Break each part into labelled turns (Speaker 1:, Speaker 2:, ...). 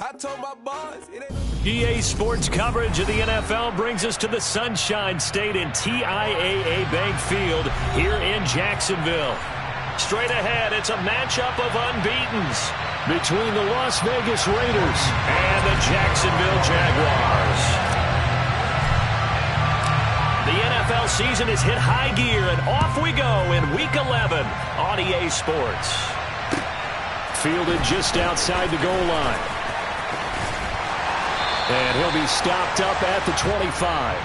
Speaker 1: I told my boys it ain't...
Speaker 2: EA Sports coverage of the NFL brings us to the Sunshine State in TIAA Bank Field here in Jacksonville. Straight ahead, it's a matchup of unbeatens between the Las Vegas Raiders and the Jacksonville Jaguars. The NFL season has hit high gear, and off we go in Week 11 on EA Sports. Fielded just outside the goal line. And he'll be stopped up at the 25.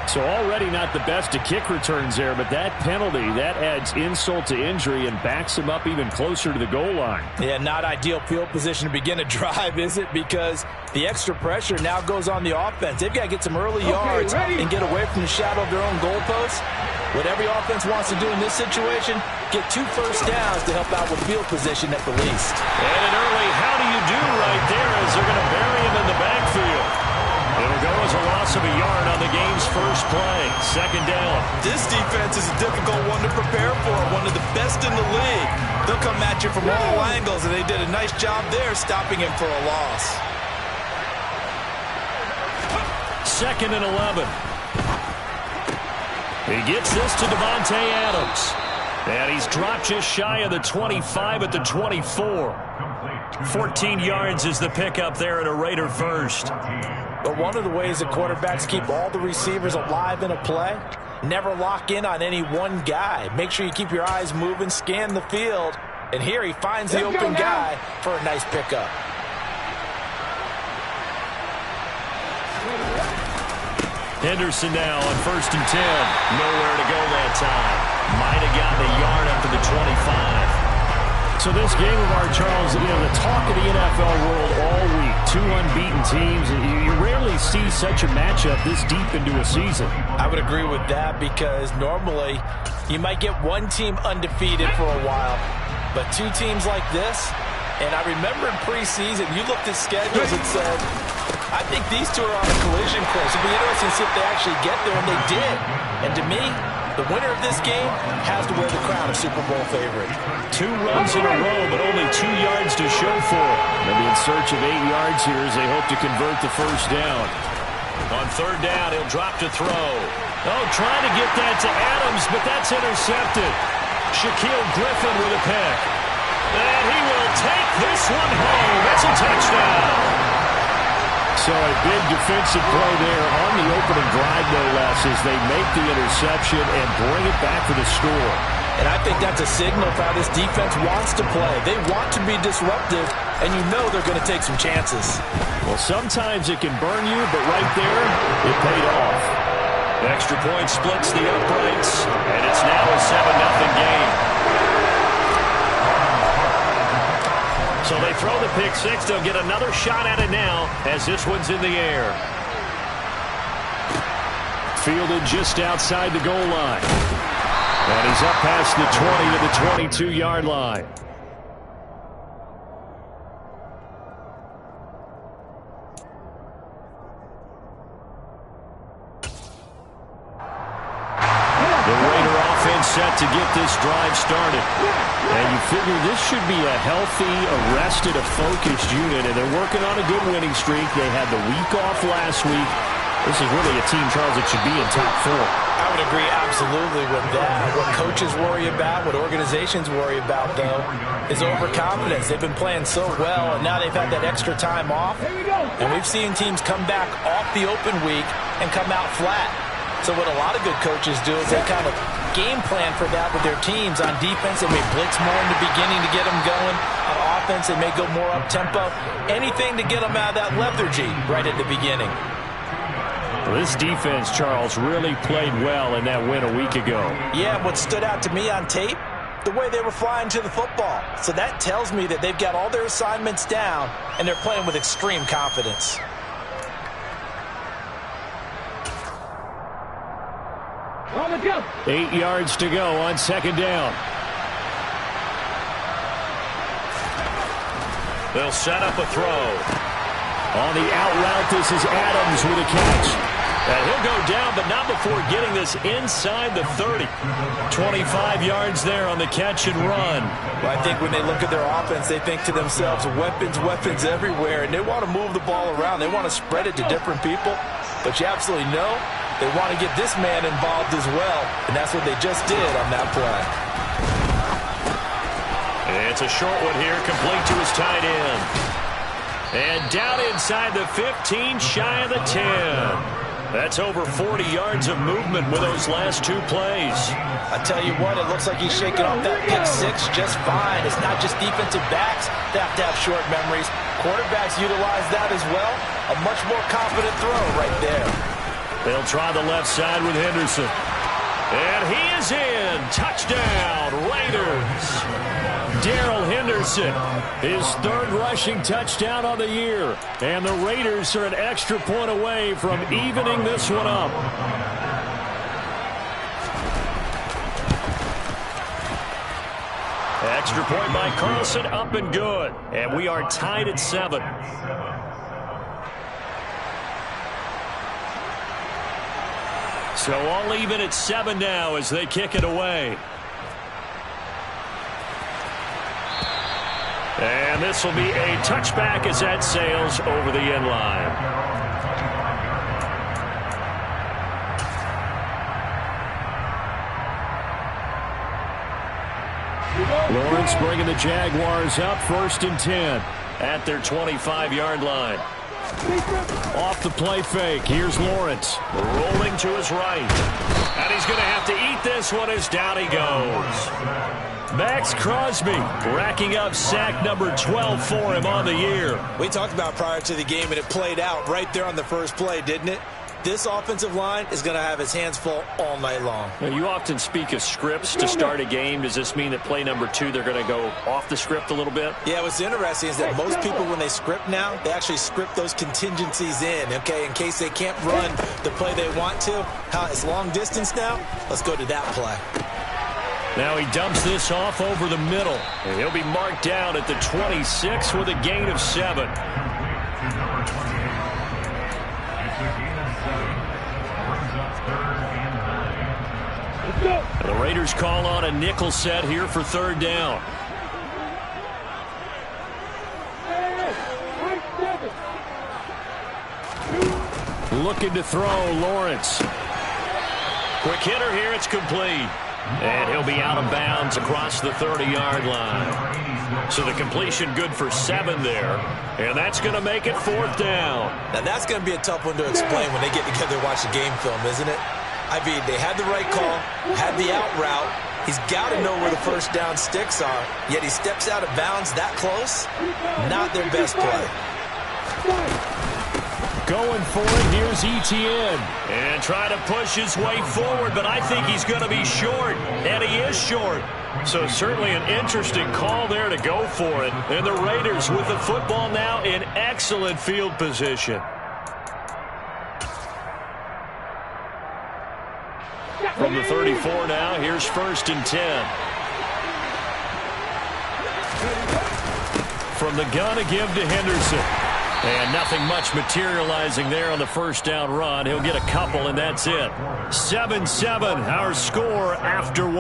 Speaker 2: So already not the best of kick returns there, but that penalty, that adds insult to injury and backs him up even closer to the goal line.
Speaker 3: Yeah, not ideal field position to begin a drive, is it? Because the extra pressure now goes on the offense. They've got to get some early yards and get away from the shadow of their own goalposts. What every offense wants to do in this situation, get 2 first downs to help out with field position at the least.
Speaker 2: And an early how do you do right there as they're going to bury him in the backfield. It'll go as a loss of a yard on the game's first play. Second down.
Speaker 1: This defense is a difficult one to prepare for, one of the best in the league. They'll come at you from all angles, and they did a nice job there stopping him for a loss.
Speaker 2: Second and 11. He gets this to Devontae Adams. And he's dropped just shy of the 25 at the 24. 14 yards is the pickup there at a Raider first.
Speaker 3: But one of the ways that quarterbacks keep all the receivers alive in a play, never lock in on any one guy. Make sure you keep your eyes moving, scan the field. And here he finds the open guy for a nice pickup.
Speaker 2: Henderson now on 1st and 10. Nowhere to go that time. Might have gotten a yard up to the 25. So this game of our, Charles, you know, the talk of the NFL world all week. 2 unbeaten teams. You rarely see such a matchup this deep into a season.
Speaker 3: I would agree with that because normally you might get one team undefeated for a while. But 2 teams like this, and I remember in preseason, you looked at schedules and said, I think these 2 are on a collision course. It'll be interesting to see if they actually get there, and they did. And to me, the winner of this game has to wear the crown of Super Bowl favorite.
Speaker 2: 2 runs in a row, but only 2 yards to show for it. They'll be in search of 8 yards here as they hope to convert the first down. On 3rd down, he'll drop to throw. Oh, trying to get that to Adams, but that's intercepted. Shaquille Griffin with a pick. And he will take this one home. That's a touchdown. So a big defensive play there on the opening drive, no less, as they make the interception and bring it back for the score.
Speaker 3: And I think that's a signal for how this defense wants to play. They want to be disruptive, and you know they're going to take some chances.
Speaker 2: Well, sometimes it can burn you, but right there, it paid off. Extra point splits the uprights, and it's now a 7-0 game. So they throw the pick six. They'll get another shot at it now as this one's in the air. Fielded just outside the goal line. And he's up past the 20 to the 22-yard line. The Raider offense set to get this drive started. And you figure this should be a healthy, arrested, a focused unit. And they're working on a good winning streak. They had the week off last week. This is really a team, Charles, that should be in top 4.
Speaker 3: I would agree absolutely with that. What coaches worry about, what organizations worry about, though, is overconfidence. They've been playing so well, and now they've had that extra time off. And we've seen teams come back off the open week and come out flat. So what a lot of good coaches do is they kind of game plan for that with their teams. On defense, they may blitz more in the beginning to get them going. On offense, they may go more up-tempo. Anything to get them out of that lethargy right at the beginning.
Speaker 2: Well, this defense, Charles, really played well in that win a week ago.
Speaker 3: Yeah, what stood out to me on tape, the way they were flying to the football. So that tells me that they've got all their assignments down, and they're playing with extreme confidence.
Speaker 2: On the go. 8 yards to go on second down. They'll set up a throw. On the out route, this is Adams with a catch. And he'll go down, but not before getting this inside the 30. 25 yards there on the catch and run.
Speaker 3: Well, I think when they look at their offense, they think to themselves, weapons, weapons everywhere, and they want to move the ball around. They want to spread it to different people, but you absolutely know they want to get this man involved as well, and that's what they just did on that play.
Speaker 2: It's a short one here, complete to his tight end. And down inside the 15, shy of the 10. That's over 40 yards of movement with those last two plays.
Speaker 3: I tell you what, it looks like he's shaking off that pick six just fine. It's not just defensive backs that have to have short memories. Quarterbacks utilize that as well. A much more confident throw right there.
Speaker 2: They'll try the left side with Henderson. And he is in. Touchdown, Raiders. Darrell Henderson, his third rushing touchdown on the year. And the Raiders are an extra point away from evening this one up. Extra point by Carlson, up and good. And we are tied at 7. So all even at 7 now as they kick it away. And this will be a touchback as that sails over the end line. Lawrence bringing the Jaguars up 1st and 10 at their 25-yard line. Off the play fake. Here's Lawrence rolling to his right. And he's going to have to eat this one as down he goes. Max Crosby racking up sack number 12 for him on the year.
Speaker 3: We talked about prior to the game, and it played out right there on the first play, didn't it? This offensive line is going to have his hands full all night long.
Speaker 2: Now, you often speak of scripts to start a game. Does this mean that play number 2, they're going to go off the script a little bit?
Speaker 3: Yeah, what's interesting is that most people, when they script now, they actually script those contingencies in, okay, in case they can't run the play they want to. It's long distance now. Let's go to that play.
Speaker 2: Now he dumps this off over the middle. And he'll be marked down at the 26 with a gain of 7. The Raiders call on a nickel set here for 3rd down. Looking to throw, Lawrence. Quick hitter here, it's complete. And he'll be out of bounds across the 30-yard line. So the completion good for 7 there. And that's going to make it 4th down.
Speaker 3: Now that's going to be a tough one to explain when they get together and watch the game film, isn't it? I mean, they had the right call, had the out route. He's got to know where the first down sticks are, yet he steps out of bounds that close. Not their best play.
Speaker 2: Going for it, here's Etienne. And trying to push his way forward, but I think he's going to be short. And he is short. So certainly an interesting call there to go for it. And the Raiders with the football now in excellent field position. From the 34 now, here's 1st and 10. From the gun, a give to Henderson. And nothing much materializing there on the first down run. He'll get a couple, and that's it. 7-7, our score after 1.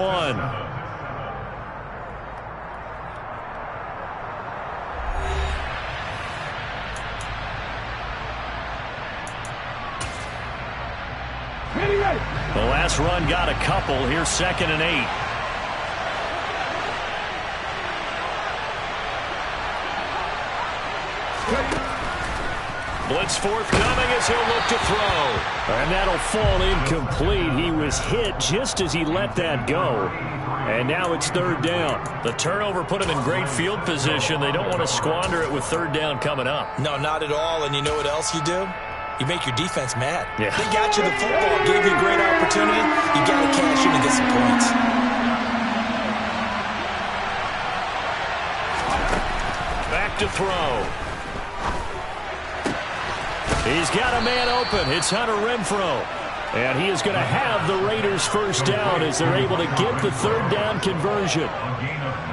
Speaker 2: The last run got a couple. Here's 2nd and 8. Blitz forthcoming as he'll look to throw. And that'll fall incomplete. He was hit just as he let that go. And now it's 3rd down. The turnover put him in great field position. They don't want to squander it with 3rd down coming up.
Speaker 3: No, not at all. And you know what else you do? You make your defense mad.
Speaker 2: Yeah.
Speaker 3: They got you the football, gave you a great opportunity. You got to cash in and get some points.
Speaker 2: Back to throw. He's got a man open. It's Hunter Renfrow. And he is going to have the Raiders first down as they're able to get the third down conversion.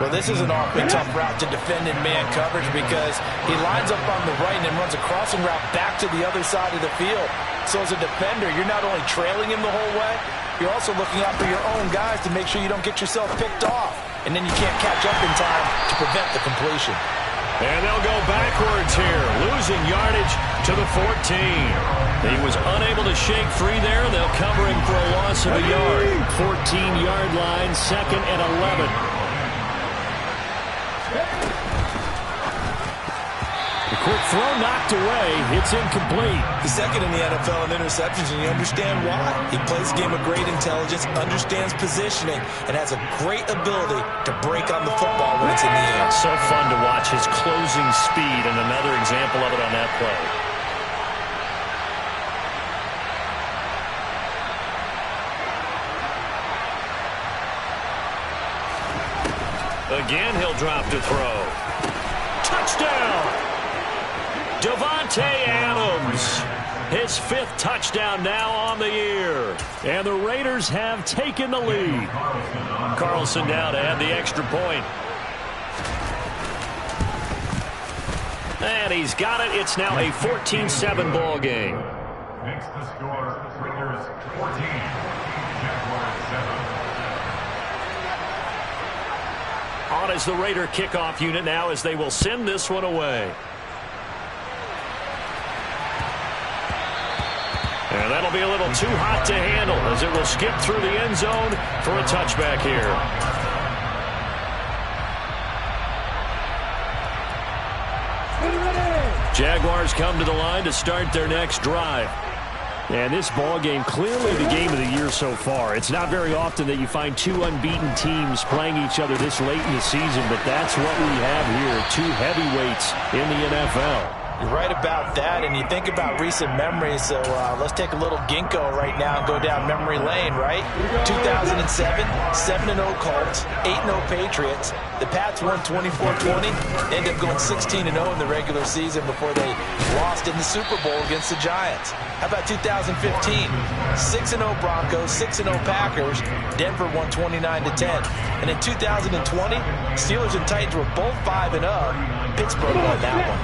Speaker 3: Well, this is an awfully tough route to defend in man coverage because he lines up on the right and then runs a crossing route back to the other side of the field. So as a defender, you're not only trailing him the whole way, you're also looking out for your own guys to make sure you don't get yourself picked off. And then you can't catch up in time to prevent the completion.
Speaker 2: And they'll go backwards here, losing yardage to the 14. He was unable to shake free there. They'll cover him for a loss of a yard. 14-yard line, 2nd and 11. The quick throw knocked away. It's incomplete.
Speaker 1: He's second in the NFL in interceptions, and you understand why. He plays a game of great intelligence, understands positioning, and has a great ability to break on the football when it's in the air.
Speaker 2: So fun to watch his closing speed, and another example of it on that play. Again, he'll drop to throw. Touchdown! Davante Adams, his 5th touchdown now on the year. And the Raiders have taken the lead. Carlson now to add the extra point. And he's got it. It's now a 14-7 ball game.
Speaker 4: Makes the score Raiders 14, Jaguars 7.
Speaker 2: On is the Raider kickoff unit now as they will send this one away. And that'll be a little too hot to handle as it will skip through the end zone for a touchback here. Jaguars come to the line to start their next drive. And this ball game, clearly the game of the year so far. It's not very often that you find two unbeaten teams playing each other this late in the season, but that's what we have here, two heavyweights in the NFL.
Speaker 3: You're right about that, and you think about recent memories, so let's take a little ginkgo right now and go down memory lane, right? 2007, 7-0 Colts, 8-0 Patriots. The Pats won 24-20, ended up going 16-0 in the regular season before they lost in the Super Bowl against the Giants. How about 2015? 6-0 Broncos, 6-0 Packers. Denver won 29-10. And in 2020, Steelers and Titans were both 5-0. Pittsburgh won that one.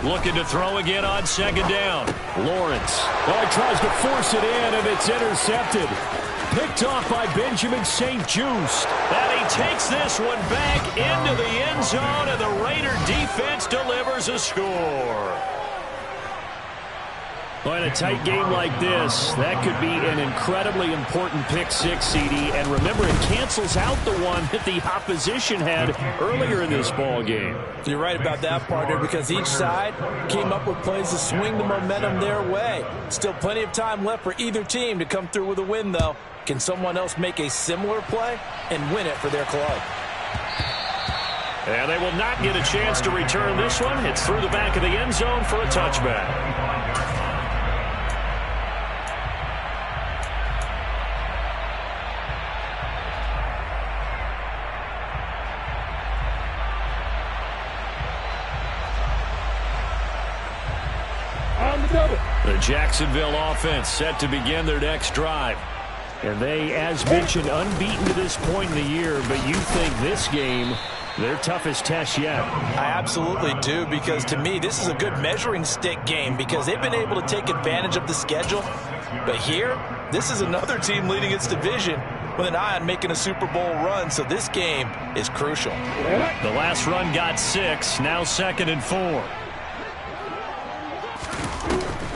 Speaker 2: Looking to throw again on 2nd down. Lawrence. Oh, he tries to force it in, and it's intercepted. Picked off by Benjamin St-Juste. And he takes this one back into the end zone, and the Raider defense delivers a score. Well, in a tight game like this, that could be an incredibly important pick six, CD. And remember, it cancels out the one that the opposition had earlier in this ball game.
Speaker 3: You're right about that, partner, because each side came up with plays to swing the momentum their way. Still plenty of time left for either team to come through with a win, though. Can someone else make a similar play and win it for their club?
Speaker 2: And they will not get a chance to return this one. It's through the back of the end zone for a touchback. The Jacksonville offense set to begin their next drive. And they, as mentioned, unbeaten to this point in the year, but you think this game, their toughest test yet.
Speaker 3: I absolutely do, because to me, this is a good measuring stick game because they've been able to take advantage of the schedule. But here, this is another team leading its division with an eye on making a Super Bowl run, so this game is crucial.
Speaker 2: The last run got 6, now 2nd and 4.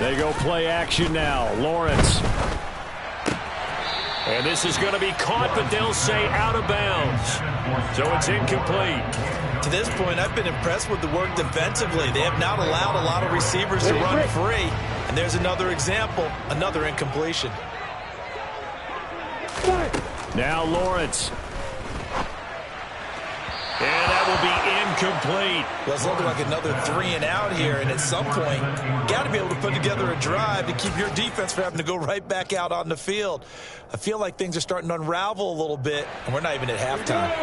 Speaker 2: They go play action now. Lawrence. And this is going to be caught, but they'll say out of bounds. So it's incomplete.
Speaker 1: To this point, I've been impressed with the work defensively. They have not allowed a lot of receivers to run free. And there's another example, another incompletion.
Speaker 2: Now Lawrence. And that will be incomplete.
Speaker 1: Well, it's looking like another 3 and out here, and at some point, you got to be able to put together a drive to keep your defense from having to go right back out on the field. I feel like things are starting to unravel a little bit, and we're not even at halftime.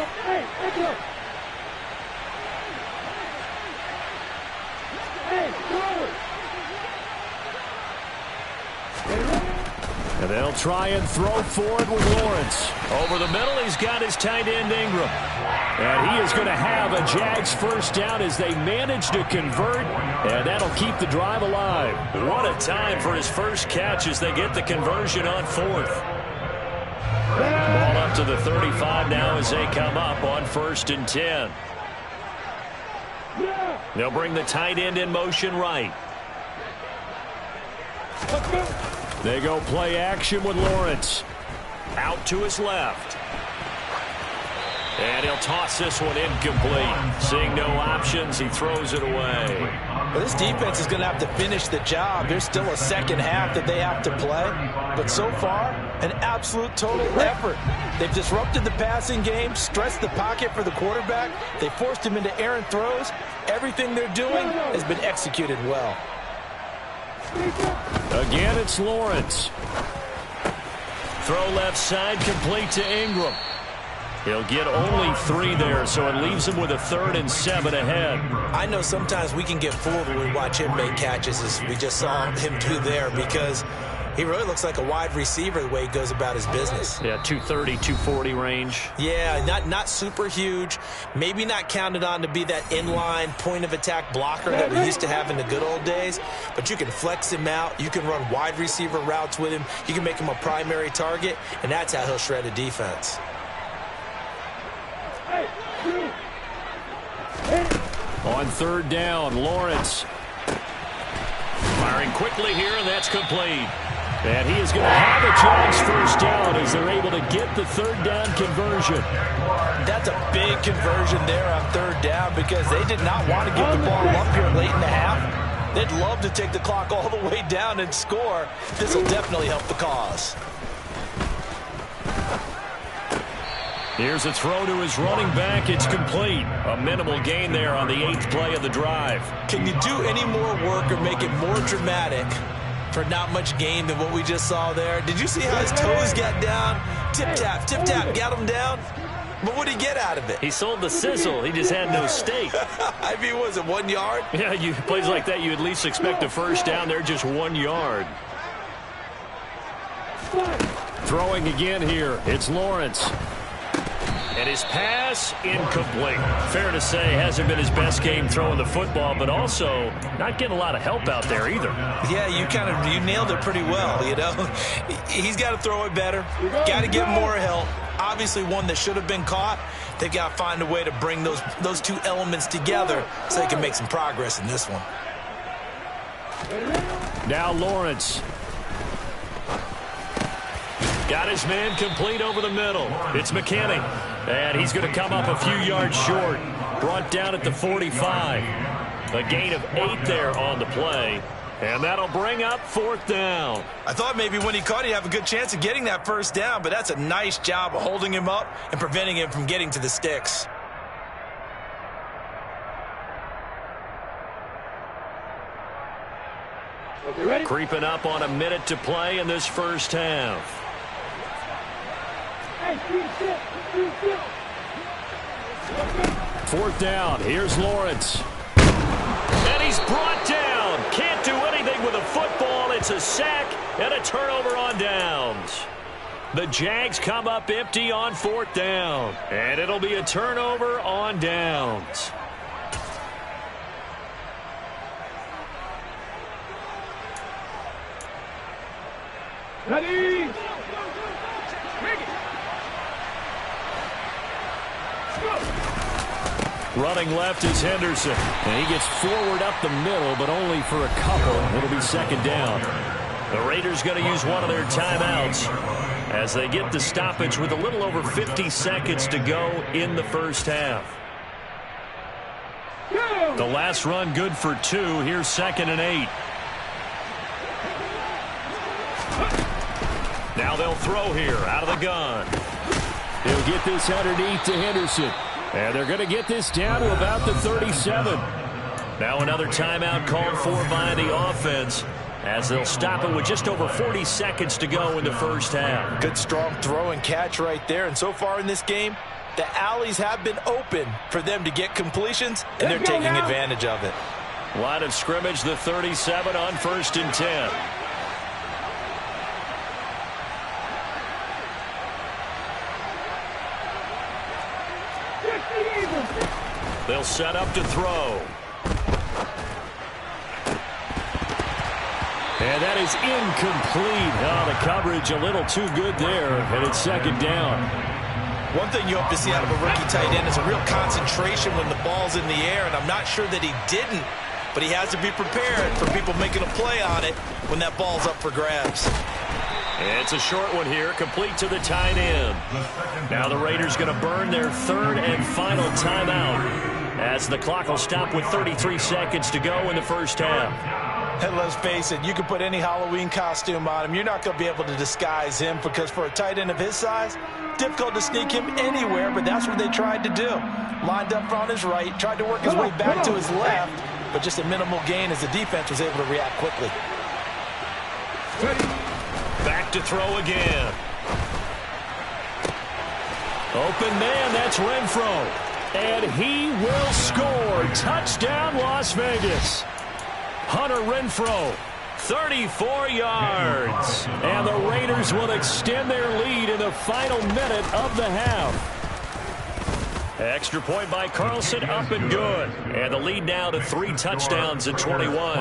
Speaker 2: And they'll try and throw forward with Lawrence. Over the middle, he's got his tight end, Ingram. And he is going to have a Jags first down as they manage to convert, and that'll keep the drive alive. What a time for his first catch as they get the conversion on fourth. Ball up to the 35 now as they come up on 1st and 10. They'll bring the tight end in motion right. They go play action with Lawrence. Out to his left. And he'll toss this one incomplete. Seeing no options, he throws it away.
Speaker 3: Well, this defense is going to have to finish the job. There's still a second half that they have to play. But so far, an absolute total effort. They've disrupted the passing game, stretched the pocket for the quarterback. They forced him into errant throws. Everything they're doing has been executed well.
Speaker 2: Again, it's Lawrence. Throw left side, complete to Ingram. He'll get only 3 there, so it leaves him with a 3rd and 7 ahead.
Speaker 3: I know sometimes we can get fooled when we watch him make catches, as we just saw him do there, because he really looks like a wide receiver the way he goes about his business.
Speaker 2: Yeah, 230, 240 range.
Speaker 3: Yeah, not super huge. Maybe not counted on to be that inline point-of-attack blocker that we used to have in the good old days. But you can flex him out. You can run wide receiver routes with him. You can make him a primary target, and that's how he'll shred a defense.
Speaker 2: On 3rd down, Lawrence. Firing quickly here, and that's complete. And he is going to have a Jags first down as they're able to get the 3rd down conversion.
Speaker 3: That's a big conversion there on 3rd down because they did not want to give the ball up here late in the half. They'd love to take the clock all the way down and score. This will definitely help the cause.
Speaker 2: Here's a throw to his running back. It's complete. A minimal gain there on the 8th play of the drive.
Speaker 3: Can you do any more work or make it more dramatic for not much gain than what we just saw there? Did you see how his toes got down? Tip-tap, got him down. But what did he get out of it?
Speaker 2: He sold the sizzle. He just had no steak.
Speaker 3: I mean, was it 1 yard?
Speaker 2: Yeah, plays like that, you at least expect a first down there, just 1 yard. Throwing again here. It's Lawrence. And his pass, incomplete. Fair to say, hasn't been his best game throwing the football, but also not getting a lot of help out there either.
Speaker 3: Yeah, you nailed it pretty well, you know. He's got to throw it better. Got to get more help. Obviously one that should have been caught. They've got to find a way to bring those two elements together so they can make some progress in this one.
Speaker 2: Now Lawrence. Got his man complete over the middle. It's McKinney. And he's going to come up a few yards short. Brought down at the 45. A gain of 8 there on the play. And that'll bring up 4th down.
Speaker 3: I thought maybe when he caught, he'd have a good chance of getting that first down, but that's a nice job of holding him up and preventing him from getting to the sticks.
Speaker 2: Okay, ready? Creeping up on a minute to play in this first half. 4th down. Here's Lawrence. And he's brought down. Can't do anything with a football. It's a sack and a turnover on downs. The Jags come up empty on 4th down. And it'll be a turnover on downs.
Speaker 5: Ready?
Speaker 2: Running left is Henderson. And he gets forward up the middle, but only for a couple. It'll be 2nd down. The Raiders going to use one of their timeouts as they get the stoppage with a little over 50 seconds to go in the first half. The last run good for 2. Here's 2nd and 8. Now they'll throw here out of the gun. He'll get this underneath to Henderson. And they're going to get this down to about the 37. Now another timeout called for by the offense as they'll stop it with just over 40 seconds to go in the first half.
Speaker 3: Good strong throw and catch right there. And so far in this game, the alleys have been open for them to get completions, and they're taking advantage of it.
Speaker 2: Line of scrimmage, the 37 on 1st and 10. They'll set up to throw. And that is incomplete. Oh, the coverage a little too good there, and it's 2nd down.
Speaker 1: One thing you hope to see out of a rookie tight end is a real concentration when the ball's in the air, and I'm not sure that he didn't, but he has to be prepared for people making a play on it when that ball's up for grabs.
Speaker 2: It's a short one here, complete to the tight end. Now the Raiders going to burn their 3rd and final timeout as the clock will stop with 33 seconds to go in the first half.
Speaker 3: And let's face it, you can put any Halloween costume on him. You're not going to be able to disguise him because for a tight end of his size, difficult to sneak him anywhere, but that's what they tried to do. Lined up on his right, tried to work his way back to his left, but just a minimal gain as the defense was able to react quickly.
Speaker 2: Back to throw again. Open man, that's Renfro. And he will score. Touchdown, Las Vegas. Hunter Renfro, 34 yards. And the Raiders will extend their lead in the final minute of the half. Extra point by Carlson, up and good. And the lead now to 3 touchdowns at 21.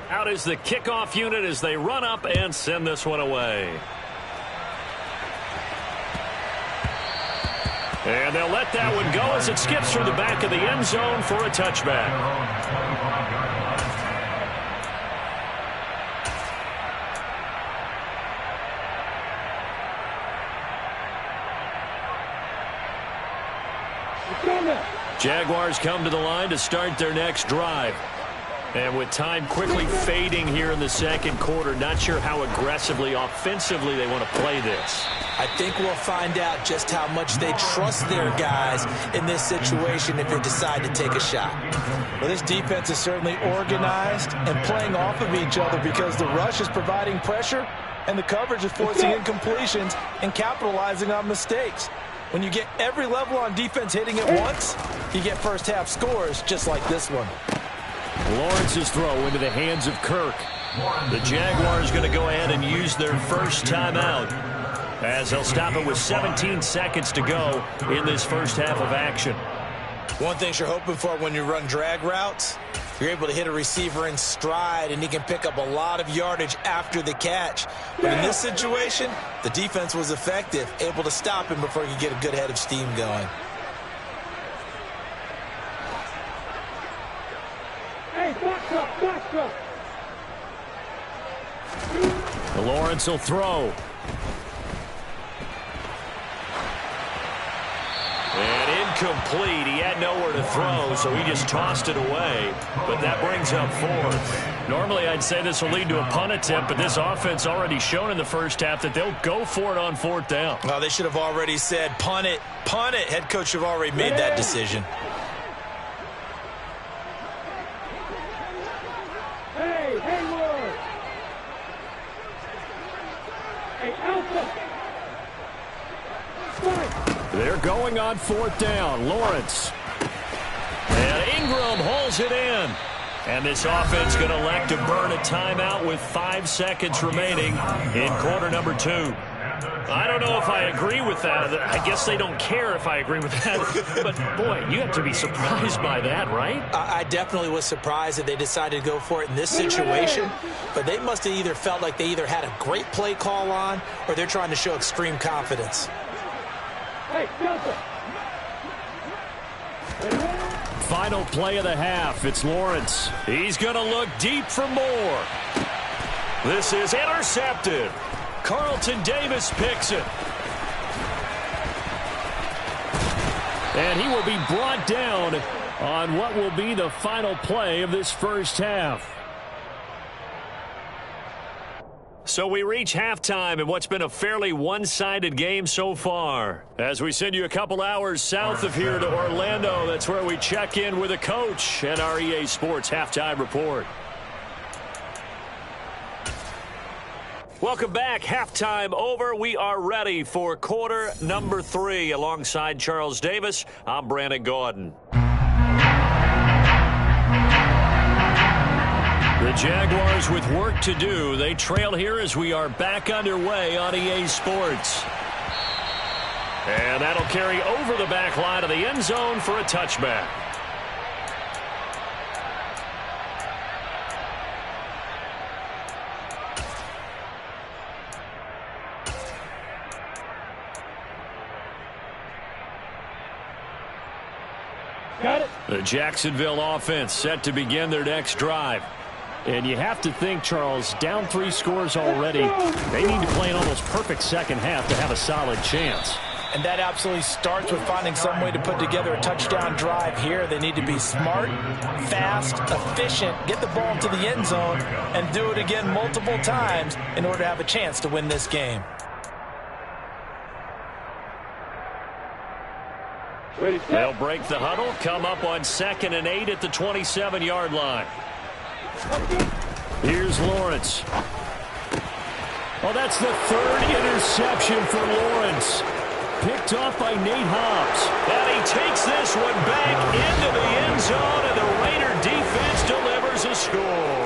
Speaker 2: Out is the kickoff unit as they run up and send this one away. And they'll let that one go as it skips through the back of the end zone for a touchback. Jaguars come to the line to start their next drive. And with time quickly fading here in the 2nd quarter, not sure how aggressively, offensively they want to play this.
Speaker 3: I think we'll find out just how much they trust their guys in this situation if they decide to take a shot. Well, this defense is certainly organized and playing off of each other because the rush is providing pressure and the coverage is forcing incompletions and capitalizing on mistakes. When you get every level on defense hitting at once, you get first half scores just like this one.
Speaker 2: Lawrence's throw into the hands of Kirk. The Jaguars going to go ahead and use their first timeout as they'll stop it with 17 seconds to go in this first half of action.
Speaker 3: One thing you're hoping for when you run drag routes, you're able to hit a receiver in stride and he can pick up a lot of yardage after the catch. But in this situation, the defense was effective, able to stop him before he could get a good head of steam going.
Speaker 2: Lawrence will throw. And incomplete. He had nowhere to throw, so he just tossed it away. But that brings up 4th. Normally, I'd say this will lead to a punt attempt, but this offense already shown in the first half that they'll go for it on 4th down.
Speaker 3: Well, they should have already said, punt it, punt it. Head coach should have already made that decision.
Speaker 2: They're going on 4th down. Lawrence. And Ingram holds it in. And this offense going to elect to burn a timeout with 5 seconds remaining in quarter number 2. I don't know if I agree with that. I guess they don't care if I agree with that. But, boy, you have to be surprised by that, right?
Speaker 3: I definitely was surprised that they decided to go for it in this situation. But they must have either felt like they either had a great play call on or they're trying to show extreme confidence.
Speaker 2: Final play of the half. It's Lawrence. He's going to look deep for more. This is intercepted. Carlton Davis picks it. And he will be brought down on what will be the final play of this first half. So we reach halftime in what's been a fairly one-sided game so far. As we send you a couple hours south of here to Orlando, that's where we check in with a coach at our EA Sports Halftime Report. Welcome back. Halftime over. We are ready for quarter number 3. Alongside Charles Davis, I'm Brandon Gaudin. The Jaguars with work to do. They trail here as we are back underway on EA Sports. And that'll carry over the back line of the end zone for a touchback.
Speaker 5: Got it.
Speaker 2: The Jacksonville offense set to begin their next drive.
Speaker 5: And you have to think, Charles, down 3 scores already. They need to play an almost perfect second half to have a solid chance.
Speaker 3: And that absolutely starts with finding some way to put together a touchdown drive here. They need to be smart, fast, efficient, get the ball to the end zone, and do it again multiple times in order to have a chance to win this game.
Speaker 2: They'll break the huddle, come up on 2nd and 8 at the 27-yard line.
Speaker 5: Here's Lawrence. Oh, that's the 3rd interception for Lawrence. Picked off by Nate Hobbs.
Speaker 2: And he takes this one back into the end zone, and the Raider defense delivers a score.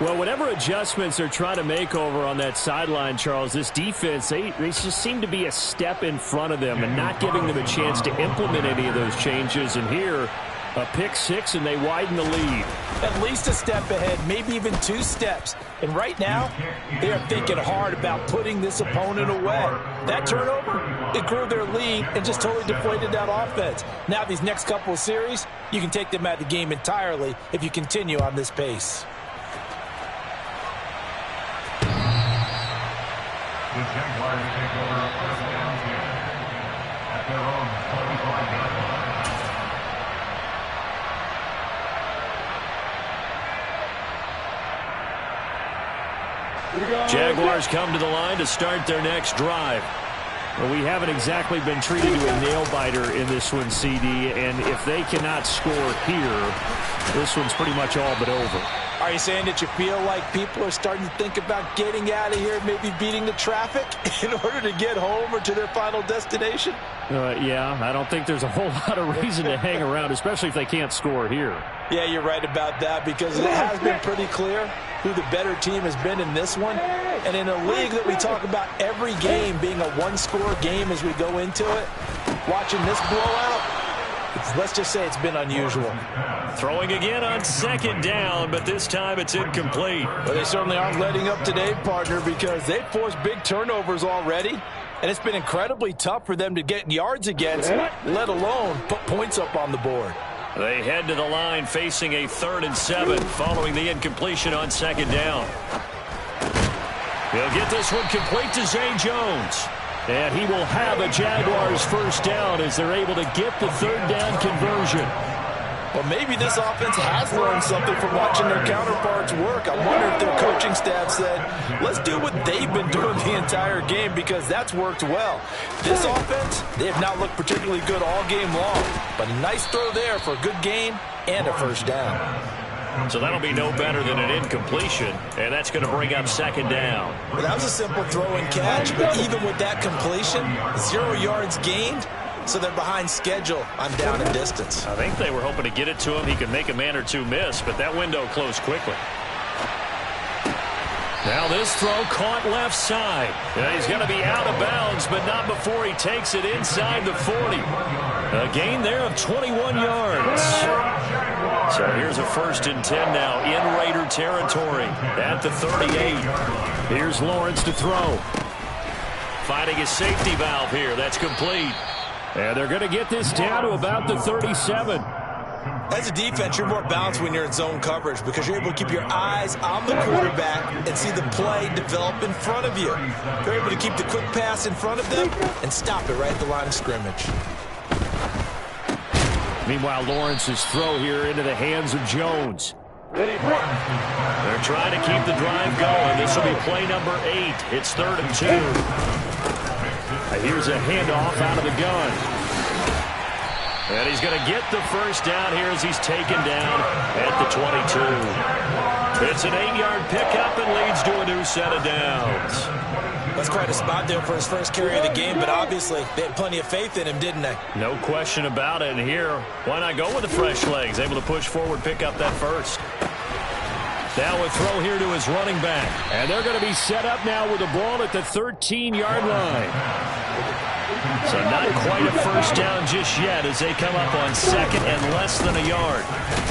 Speaker 5: Well, whatever adjustments they're trying to make over on that sideline, Charles, this defense, they just seem to be a step in front of them and not giving them a chance to implement any of those changes. And here, a pick 6, and they widen the lead.
Speaker 3: At least a step ahead, maybe even 2 steps. And right now, they are thinking hard about putting this opponent away. That turnover, it grew their lead and just totally deflated that offense. Now these next couple of series, you can take them out of the game entirely if you continue on this pace.
Speaker 4: The Jaguars take over first down here at their own 25-yard line.
Speaker 2: Jaguars come to the line to start their next drive.
Speaker 5: Well, we haven't exactly been treated to a nail-biter in this one, CD, and if they cannot score here, this one's pretty much all but over.
Speaker 3: Are you saying that you feel like people are starting to think about getting out of here, maybe beating the traffic in order to get home or to their final destination?
Speaker 5: Yeah, I don't think there's a whole lot of reason to hang around, especially if they can't score here.
Speaker 3: Yeah, you're right about that, because it has been pretty clear who the better team has been in this one. And in a league that we talk about every game being a one-score game as we go into it, watching this blowout, let's just say it's been unusual.
Speaker 2: Throwing again on 2nd down, but this time it's incomplete.
Speaker 3: Well, they certainly aren't letting up today, partner, because they've forced big turnovers already. And it's been incredibly tough for them to get yards against, let alone put points up on the board.
Speaker 2: They head to the line facing a 3rd and 7 following the incompletion on 2nd down. He'll get this one complete to Zay Jones.
Speaker 5: And he will have a Jaguars first down as they're able to get the 3rd down conversion.
Speaker 3: Well, maybe this offense has learned something from watching their counterparts work. I wonder if their coaching staff said, let's do what they've been doing the entire game, because that's worked well. This offense, they have not looked particularly good all game long, but a nice throw there for a good gain and a first down.
Speaker 2: So that'll be no better than an incompletion, and that's going to bring up 2nd down.
Speaker 3: Well, that was a simple throw and catch, but even with that completion, 0 yards gained, so they're behind schedule on down and distance.
Speaker 2: I think they were hoping to get it to him. He could make a man or two miss, but that window closed quickly. Now this throw caught left side. Yeah, he's going to be out of bounds, but not before he takes it inside the 40. A gain there of 21 yards. So here's a 1st and 10 now in Raider territory at the 38.
Speaker 5: Here's Lawrence to throw.
Speaker 2: Finding his safety valve here. That's complete.
Speaker 5: And they're going to get this down to about the 37.
Speaker 1: As a defense, you're more balanced when you're in zone coverage because you're able to keep your eyes on the quarterback and see the play develop in front of you. You're able to keep the quick pass in front of them and stop it right at the line of scrimmage.
Speaker 5: Meanwhile, Lawrence's throw here into the hands of Jones.
Speaker 2: They're trying to keep the drive going. This will be play number 8. It's 3rd and 2.
Speaker 5: Here's a handoff out of the gun.
Speaker 2: And he's going to get the first down here as he's taken down at the 22. It's an 8-yard pickup and leads to a new set of downs.
Speaker 3: That's quite a spot there for his first carry of the game, but obviously they had plenty of faith in him, didn't they?
Speaker 2: No question about it. And here, why not go with the fresh legs? Able to push forward, pick up that first. Now a throw here to his running back.
Speaker 5: And they're going to be set up now with the ball at the 13-yard line.
Speaker 2: So not quite a first down just yet as they come up on second and less than a yard.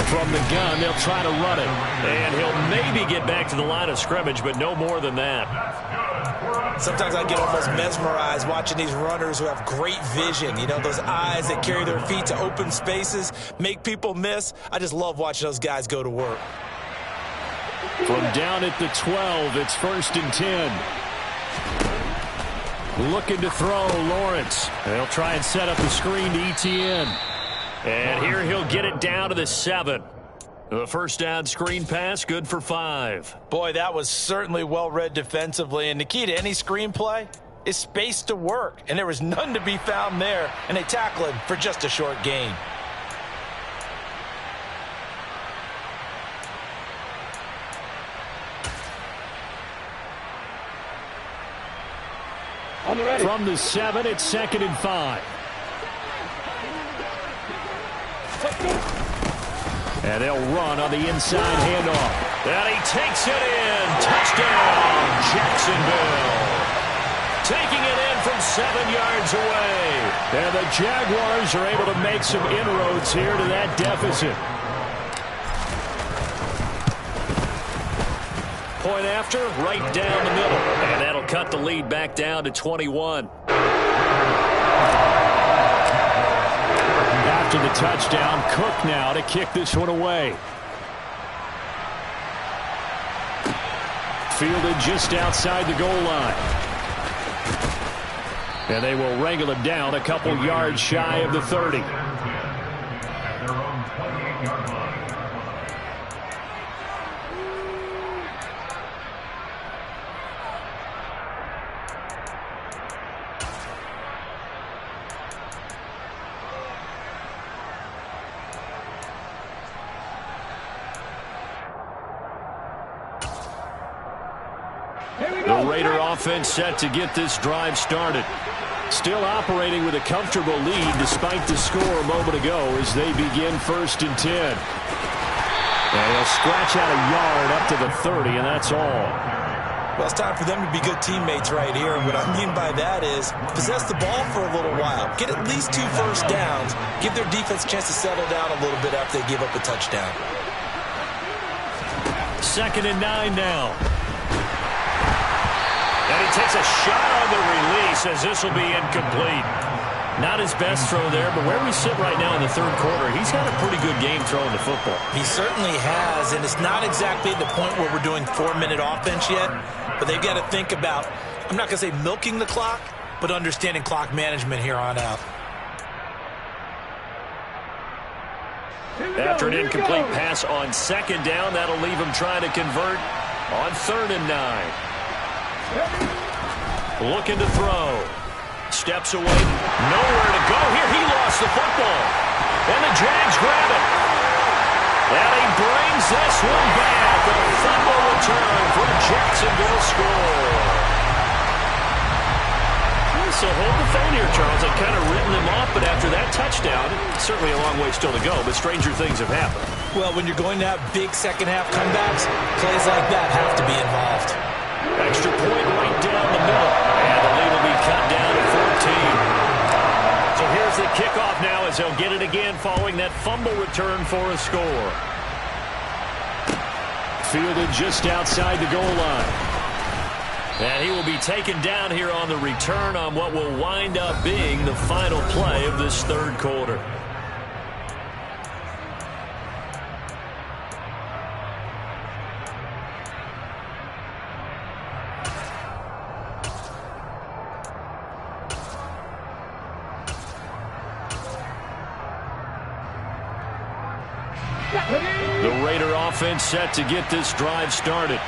Speaker 5: From the gun, they'll try to run it.
Speaker 2: And he'll maybe get back to the line of scrimmage, but no more than that.
Speaker 1: Sometimes I get almost mesmerized watching these runners who have great vision. You know, those eyes that carry their feet to open spaces, make people miss. I just love watching those guys go to work.
Speaker 5: From down at the 12, it's 1st and 10. Looking to throw, Lawrence. They'll try and set up the screen to Etienne.
Speaker 2: And here he'll get it down to the 7. The first down screen pass, good for 5.
Speaker 1: Boy, that was certainly well read defensively. And the key to any screen play is space to work. And there was none to be found there. And they tackle him for just a short gain.
Speaker 5: From the 7, it's 2nd and 5. And they'll run on the inside handoff.
Speaker 2: And he takes it in. Touchdown, Jacksonville. Taking it in from 7 yards away.
Speaker 5: And the Jaguars are able to make some inroads here to that deficit.
Speaker 2: Point after, right down the middle. And that'll cut the lead back down to 21.
Speaker 5: After the touchdown, Cook now to kick this one away. Fielded just outside the goal line. And they will wrangle him down a couple yards shy of the 30.
Speaker 2: The Raider offense set to get this drive started.
Speaker 5: Still operating with a comfortable lead despite the score a moment ago as they begin 1st and 10. And they'll scratch out a yard up to the 30, and that's all.
Speaker 1: Well, it's time for them to be good teammates right here. And what I mean by that is possess the ball for a little while. Get at least 2 first downs. Give their defense a chance to settle down a little bit after they give up a touchdown.
Speaker 2: 2nd and 9 now. And he takes a shot on the release as this will be incomplete. Not his best throw there, but where we sit right now in the 3rd quarter, he's had a pretty good game throwing the football.
Speaker 1: He certainly has, and it's not exactly at the point where we're doing 4-minute offense yet, but they've got to think about, I'm not going to say milking the clock, but understanding clock management here on out.
Speaker 2: After an incomplete pass on 2nd down, that'll leave him trying to convert on 3rd and 9. Looking to throw. Steps away. Nowhere to go here. He lost the football. And the Jags grab it. And he brings this one back. A fumble return for Jacksonville score. So hold the phone here, Charles. I've kind of written them off, but after that touchdown, certainly a long way still to go, but stranger things have happened.
Speaker 1: Well, when you're going to have big second-half comebacks, plays like that have to be involved.
Speaker 2: Extra point right down the middle. And the lead will be cut down to 14. So here's the kickoff now as they'll get it again following that fumble return for a score.
Speaker 5: Fielded just outside the goal line.
Speaker 2: And he will be taken down here on the return on what will wind up being the final play of this 3rd quarter. The Raider offense set to get this drive started.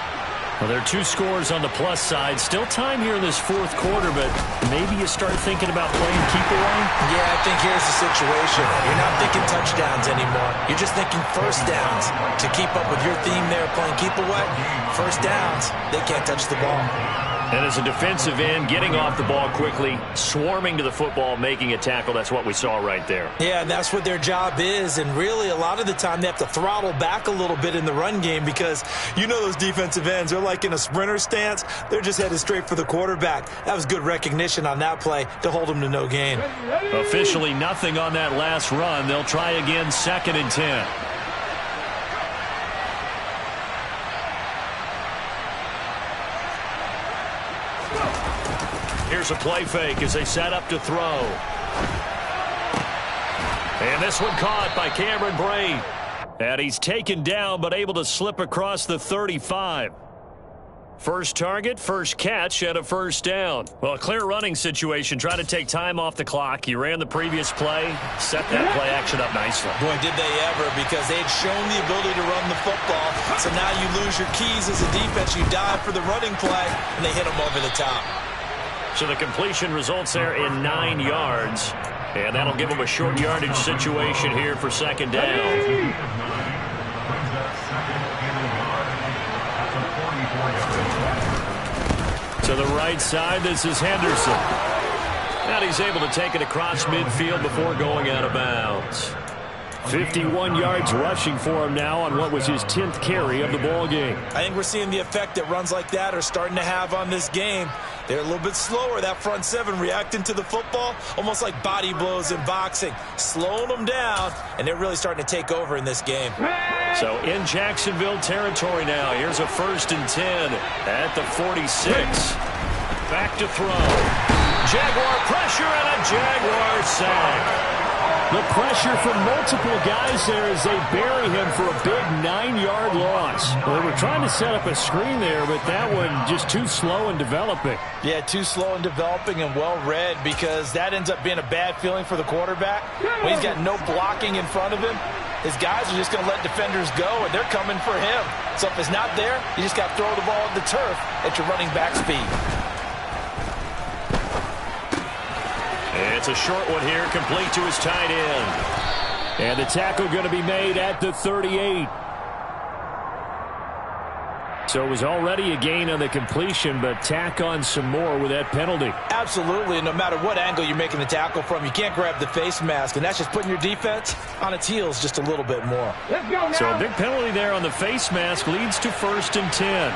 Speaker 2: Well, there are 2 scores on the plus side. Still time here in this 4th quarter, but maybe you start thinking about playing keep away?
Speaker 1: Yeah, I think here's the situation. You're not thinking touchdowns anymore. You're just thinking first downs. To keep up with your theme there, playing keep away, first downs, they can't touch the ball.
Speaker 2: And as a defensive end, getting off the ball quickly, swarming to the football, making a tackle, that's what we saw right there.
Speaker 3: Yeah, and that's what their job is. And really, a lot of the time, they have to throttle back a little bit in the run game because you know those defensive ends, they're like in a sprinter stance. They're just headed straight for the quarterback. That was good recognition on that play to hold them to no gain.
Speaker 2: Officially nothing on that last run. They'll try again, 2nd and 10. Here's a play fake as they set up to throw. And this one caught by Cameron Brate. And he's taken down but able to slip across the 35. First target, first catch, and a first down. Well, a clear running situation, trying to take time off the clock. He ran the previous play, set that play action up nicely.
Speaker 3: Boy, did they ever, because they had shown the ability to run the football. So now you lose your keys as a defense. You dive for the running play, and they hit them over the top.
Speaker 2: So the completion results there in 9 yards. And that'll give them a short yardage situation here for 2nd down. To the right side, this is Henderson. And he's able to take it across midfield before going out of bounds.
Speaker 5: 51 yards rushing for him now on what was his 10th carry of the ball game.
Speaker 3: I think we're seeing the effect that runs like that are starting to have on this game. They're a little bit slower, that front seven, reacting to the football, almost like body blows in boxing, slowing them down, and they're really starting to take over in this game.
Speaker 2: So in Jacksonville territory now, here's a 1st and 10 at the 46. Back to throw. Jaguar pressure and a Jaguar sack.
Speaker 5: The pressure from multiple guys there as they bury him for a big 9-yard loss. Well, they were trying to set up a screen there, but that one just too slow in developing.
Speaker 3: Yeah, too slow in developing and well read, because that ends up being a bad feeling for the quarterback. When he's got no blocking in front of him, his guys are just going to let defenders go, and they're coming for him. So if it's not there, you just got to throw the ball at the turf at your running back speed.
Speaker 2: It's a short one here, complete to his tight end.
Speaker 5: And the tackle going to be made at the 38. So it was already a gain on the completion, but tack on some more with that penalty.
Speaker 3: Absolutely, and no matter what angle you're making the tackle from, you can't grab the face mask, and that's just putting your defense on its heels just a little bit more.
Speaker 2: So a big penalty there on the face mask leads to 1st and 10.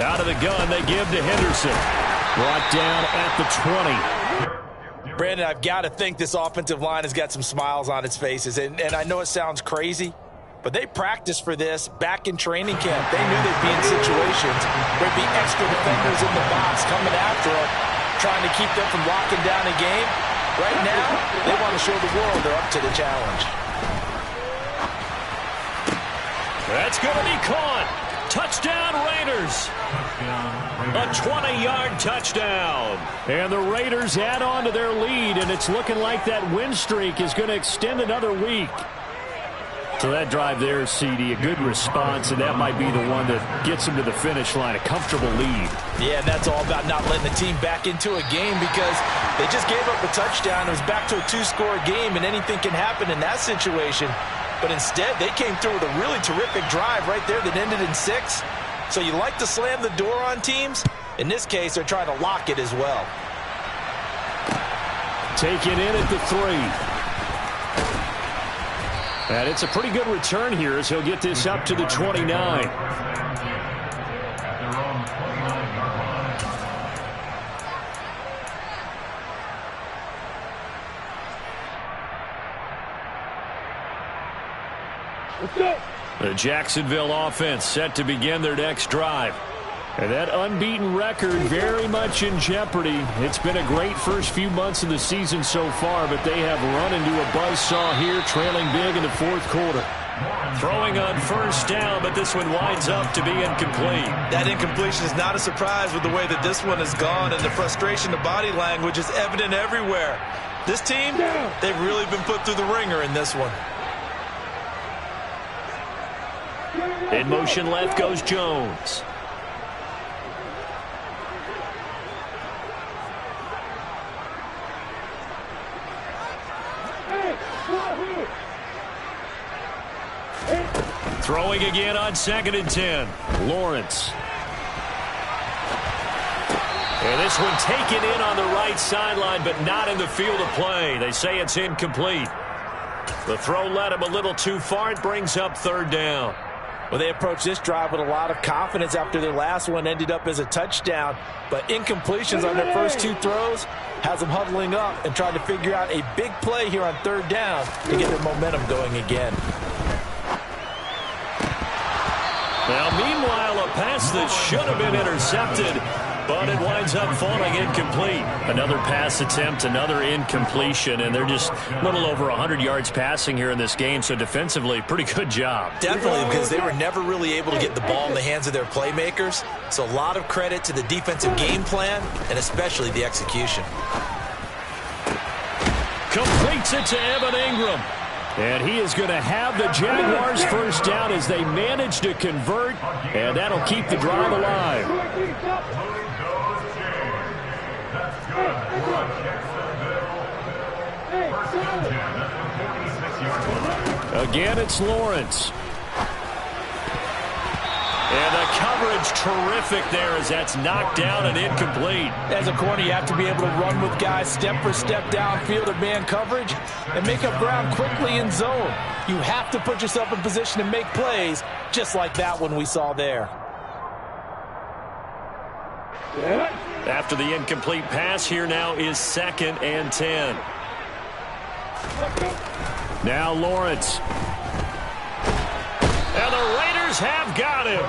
Speaker 2: Out of the gun, they give to Henderson. Brought down at the 20.
Speaker 3: Brandon, I've got to think this offensive line has got some smiles on its faces. And I know it sounds crazy, but they practiced for this back in training camp. They knew they'd be in situations where there'd be extra defenders in the box coming after them, trying to keep them from locking down a game. Right now, they want to show the world they're up to the challenge.
Speaker 2: That's going to be caught. Touchdown, Raiders. A 20-yard touchdown.
Speaker 5: And the Raiders add on to their lead, and it's looking like that win streak is going to extend another week. So that drive there, CD, a good response, and that might be the one that gets them to the finish line, a comfortable lead.
Speaker 3: Yeah, and that's all about not letting the team back into a game, because they just gave up a touchdown. It was back to a 2-score game, and anything can happen in that situation. But instead, they came through with a really terrific drive right there that ended in 6. So you like to slam the door on teams. In this case, they're trying to lock it as well.
Speaker 5: Taken in at the 3. And it's a pretty good return here as he'll get this up to the 29.
Speaker 2: The Jacksonville offense set to begin their next drive.
Speaker 5: And that unbeaten record very much in jeopardy. It's been a great first few months of the season so far, but they have run into a buzzsaw here, trailing big in the 4th quarter.
Speaker 2: Throwing on 1st down, but this one winds up to be incomplete.
Speaker 3: That incompletion is not a surprise with the way that this one has gone, and the frustration, the body language is evident everywhere. This team, they've really been put through the ringer in this one.
Speaker 2: In motion left goes Jones. Throwing again on 2nd and 10.
Speaker 5: Lawrence. And this one taken in on the right sideline, but not in the field of play. They say it's incomplete. The throw led him a little too far. It brings up third down.
Speaker 3: Well, they approached this drive with a lot of confidence after their last one ended up as a touchdown. But incompletions on their first two throws has them huddling up and trying to figure out a big play here on third down to get their momentum going again.
Speaker 5: Now, meanwhile, a pass that should have been intercepted, but it winds up falling incomplete. Another pass attempt, another incompletion, and they're just a little over 100 yards passing here in this game, so defensively, pretty good job.
Speaker 1: Definitely, because they were never really able to get the ball in the hands of their playmakers, so a lot of credit to the defensive game plan and especially the execution.
Speaker 5: Completes it to Evan Ingram. And he is going to have the Jaguars first down as they manage to convert, and that'll keep the drive alive. Again, it's Lawrence. And the coverage terrific there as that's knocked down and incomplete.
Speaker 3: As a corner, you have to be able to run with guys step for step downfield of man coverage and make up ground quickly in zone. You have to put yourself in position to make plays just like that one we saw there.
Speaker 5: After the incomplete pass, here now is 2nd and 10. Now Lawrence. And the Raiders have got him.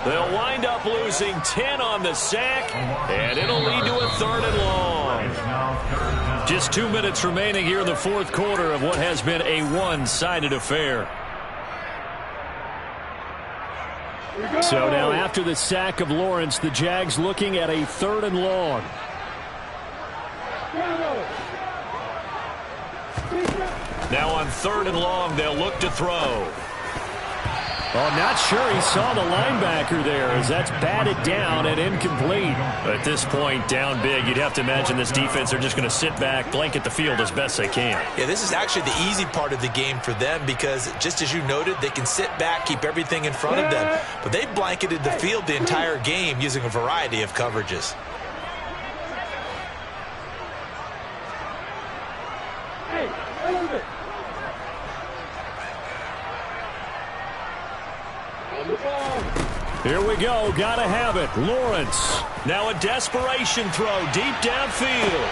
Speaker 5: They'll wind up losing 10 on the sack, and it'll lead to a 3rd and long. Just 2 minutes remaining here in the fourth quarter of what has been a one-sided affair. So now after the sack of Lawrence, the Jags looking at a 3rd and long. Now on 3rd and long, they'll look to throw. Oh, not sure he saw the linebacker there as that's batted down and incomplete. At this point, down big, you'd have to imagine this defense are just going to sit back, blanket the field as best they can.
Speaker 1: Yeah, this is actually the easy part of the game for them because, just as you noted, they can sit back, keep everything in front of them. But they blanketed the field the entire game using a variety of coverages.
Speaker 4: Hey, wait a minute.
Speaker 5: Here we go. Got to have it. Lawrence. Now a desperation throw deep downfield.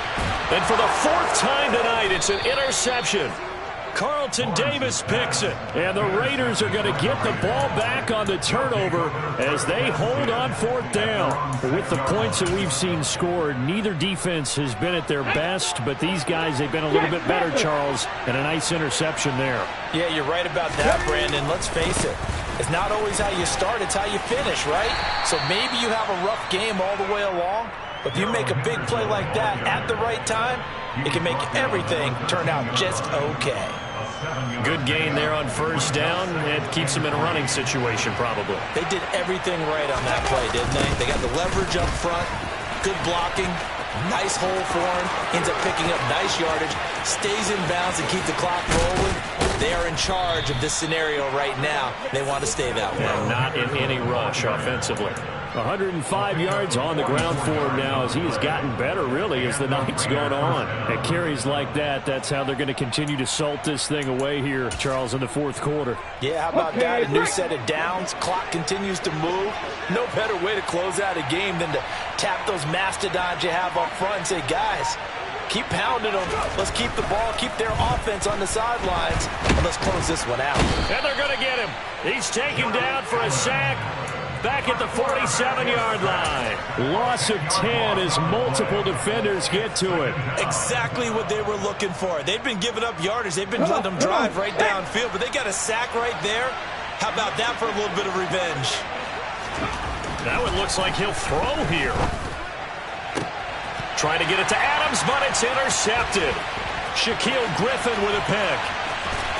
Speaker 5: And for the 4th time tonight, it's an interception. Carlton Davis picks it. And the Raiders are going to get the ball back on the turnover as they hold on 4th down. With the points that we've seen scored, neither defense has been at their best, but these guys, they've been a little bit better, Charles, and a nice interception there.
Speaker 3: Yeah, you're right about that, Brandon. Let's face it. It's not always how you start, it's how you finish, right? So maybe you have a rough game all the way along, but if you make a big play like that at the right time, it can make everything turn out just okay.
Speaker 5: Good gain there on 1st down. It keeps them in a running situation, probably.
Speaker 3: They did everything right on that play, didn't they? They got the leverage up front, good blocking, nice hole for him, ends up picking up nice yardage, stays in bounds and keep the clock rolling. They are in charge of this scenario right now. They want to stay that way.
Speaker 5: And not in any rush offensively. 105 yards on the ground for him now as he has gotten better, really, as the night's gone on. At carries like that, that's how they're going to continue to salt this thing away here, Charles, in the 4th quarter.
Speaker 3: Yeah, how about that? A new set of downs. Clock continues to move. No better way to close out a game than to tap those mastodons you have up front and say, guys, keep pounding them. Let's keep the ball, keep their offense on the sidelines, and let's close this one out.
Speaker 5: And they're going to get him. He's taken down for a sack. Back at the 47-yard line. Loss of 10 as multiple defenders get to it.
Speaker 1: Exactly what they were looking for. They've been giving up yardage. They've been letting them drive right downfield, but they got a sack right there. How about that for a little bit of revenge?
Speaker 5: Now it looks like he'll throw here. Trying to get it to Adams, but it's intercepted. Shaquille Griffin with a pick.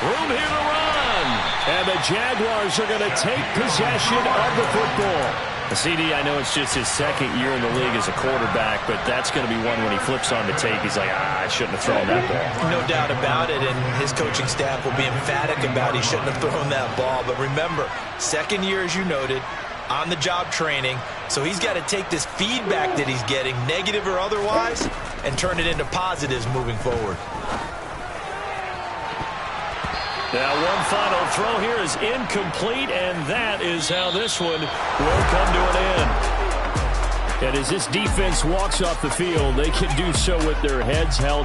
Speaker 5: Room here to run. And the Jaguars are going to take possession of the football. CD, I know it's just his 2nd year in the league as a quarterback, but that's going to be one when he flips on the tape. He's like, I shouldn't have thrown that ball.
Speaker 1: No doubt about it, and his coaching staff will be emphatic about he shouldn't have thrown that ball. But remember, 2nd year, as you noted, on-the-job training. So he's got to take this feedback that he's getting, negative or otherwise, and turn it into positives moving forward.
Speaker 2: Now one final throw here is incomplete, and that is how this one will come to an end.
Speaker 5: And as this defense walks off the field, they can do so with their heads held